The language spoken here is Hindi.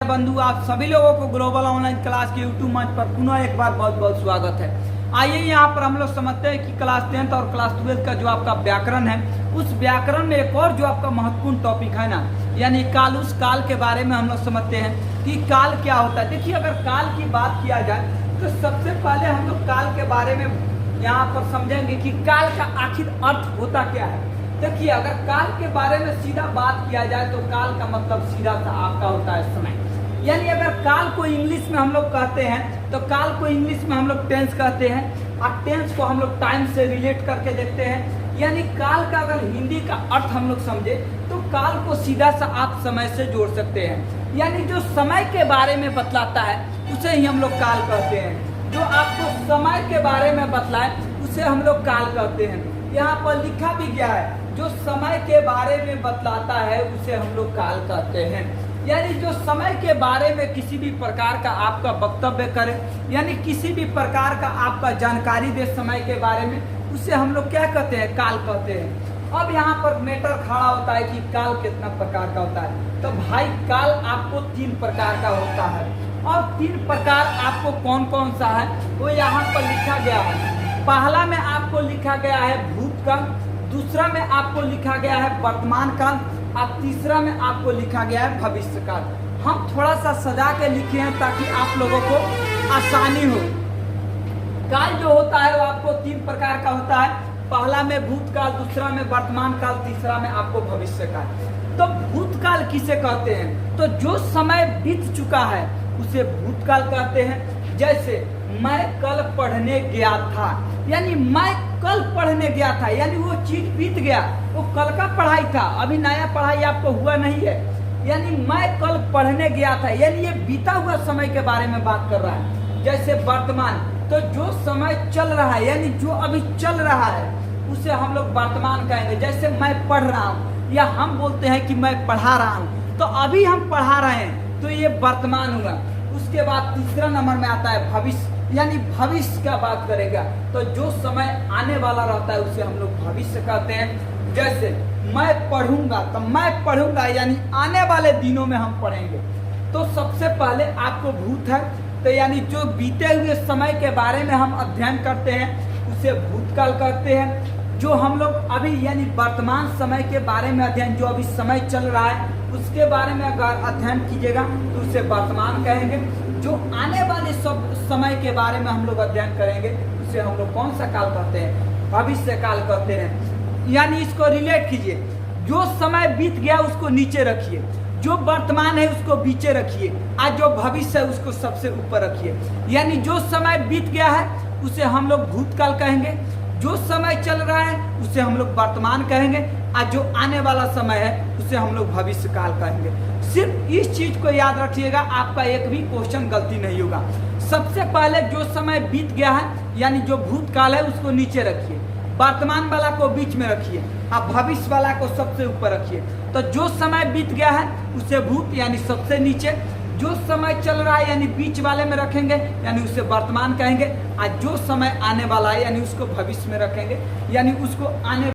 बंधु, आप सभी लोगों को ग्लोबल ऑनलाइन क्लास के यूट्यूब मंच पर पुनः एक बार बहुत बहुत स्वागत है। आइए यहाँ पर हम लोग समझते हैं कि क्लास 10th और क्लास 12th का जो आपका व्याकरण है, उस व्याकरण में एक और जो आपका महत्वपूर्ण टॉपिक है ना, यानी काल, उस काल के बारे में हम लोग समझते हैं कि काल क्या होता है। देखिए, अगर काल की बात किया जाए तो सबसे पहले हम लोग काल के बारे में यहाँ पर समझेंगे कि काल का आखिर अर्थ होता क्या है। देखिए, अगर काल के बारे में सीधा बात किया जाए तो काल का मतलब सीधा सा आपका होता है समय। यानी अगर काल को इंग्लिश में हम लोग कहते हैं तो काल को इंग्लिश में हम लोग टेंस कहते हैं, और टेंस को हम लोग टाइम से रिलेट करके देखते हैं। यानी काल का अगर हिंदी का अर्थ हम लोग समझे तो काल को सीधा सा आप समय से जोड़ सकते हैं। यानी जो समय के बारे में बतलाता है उसे ही हम लोग काल कहते हैं। जो आपको समय के बारे में बतलाए उसे हम लोग काल कहते हैं। यहाँ पर लिखा भी गया है, जो समय के बारे में बतलाता है उसे हम लोग काल कहते हैं। यानी जो समय के बारे में किसी भी प्रकार का आपका वक्तव्य करे, यानी किसी भी प्रकार का आपका जानकारी दे समय के बारे में, उसे हम लोग क्या कहते हैं, काल कहते हैं। अब यहाँ पर मैटर खड़ा होता है कि काल कितना प्रकार का होता है। तो भाई, काल आपको 3 प्रकार का होता है, और 3 प्रकार आपको कौन कौन सा है वो यहाँ पर लिखा गया है। पहला में आपको लिखा गया है भूतकाल, दूसरा में आपको लिखा गया है वर्तमान काल, और तीसरा में आपको लिखा गया है भविष्य काल। हम थोड़ा सा सजा के लिखे हैं ताकि आप लोगों को आसानी हो। काल जो होता है वो आपको 3 प्रकार का होता है। पहला में भूतकाल, दूसरा में वर्तमान काल, तीसरा में आपको भविष्य काल। तो भूतकाल किसे कहते हैं? तो जो समय बीत चुका है उसे भूतकाल कहते हैं। जैसे मैं कल पढ़ने गया था, यानी मैं कल पढ़ने गया था, यानी वो चीज बीत गया, वो कल का पढ़ाई था, अभी नया पढ़ाई आपको हुआ नहीं है। यानी मैं कल पढ़ने गया था, यानी ये बीता हुआ समय के बारे में बात कर रहा है। जैसे वर्तमान, तो जो समय चल रहा है, यानी जो अभी चल रहा है उसे हम लोग वर्तमान कहेंगे। जैसे मैं पढ़ रहा हूँ, या हम बोलते हैं कि मैं पढ़ा रहा हूँ, तो अभी हम पढ़ा रहे हैं तो ये वर्तमान हुआ। उसके बाद तीसरा नंबर में आता है भविष्य, यानी भविष्य का बात करेगा, तो जो समय आने वाला रहता है उसे हम लोग भविष्य कहते हैं। जैसे मैं पढ़ूंगा, तो मैं पढ़ूंगा यानी आने वाले दिनों में हम पढ़ेंगे। तो सबसे पहले आपको भूत है, तो यानी जो बीते हुए समय के बारे में हम अध्ययन करते हैं उसे भूतकाल कहते हैं। जो हम लोग अभी यानी वर्तमान समय के बारे में अध्ययन, जो अभी समय चल रहा है उसके बारे में अगर अध्ययन कीजिएगा तो उसे वर्तमान कहेंगे। जो आने वाले सब समय के बारे में हम लोग अध्ययन करेंगे उसे हम लोग कौन सा काल कहते हैं, भविष्य काल कहते हैं। यानी इसको रिलेट कीजिए, जो समय बीत गया उसको नीचे रखिए, जो वर्तमान है उसको बीचे रखिए, आज जो भविष्य है उसको सबसे ऊपर रखिए। यानी जो समय बीत गया है उसे हम लोग भूतकाल कहेंगे, जो समय चल रहा है उसे हम लोग वर्तमान कहेंगे, और जो आने वाला समय है उसे हम लोग भविष्य काल कहेंगे। सिर्फ इस चीज को याद रखिएगा, आपका एक भी क्वेश्चन गलती नहीं होगा। सबसे पहले जो समय बीत गया है यानी जो भूतकाल है उसको नीचे रखिए, वर्तमान वाला को बीच में रखिए, और भविष्य वाला को सबसे ऊपर रखिए। तो जो समय बीत गया है उसे भूत यानी सबसे नीचे, जो समय चल रहा है यानी बीच वाले में रखेंगे यानी उसे वर्तमान कहेंगे, और जो समय आने वाला है यानी उसको भविष्य में रखेंगे, यानी उसको आने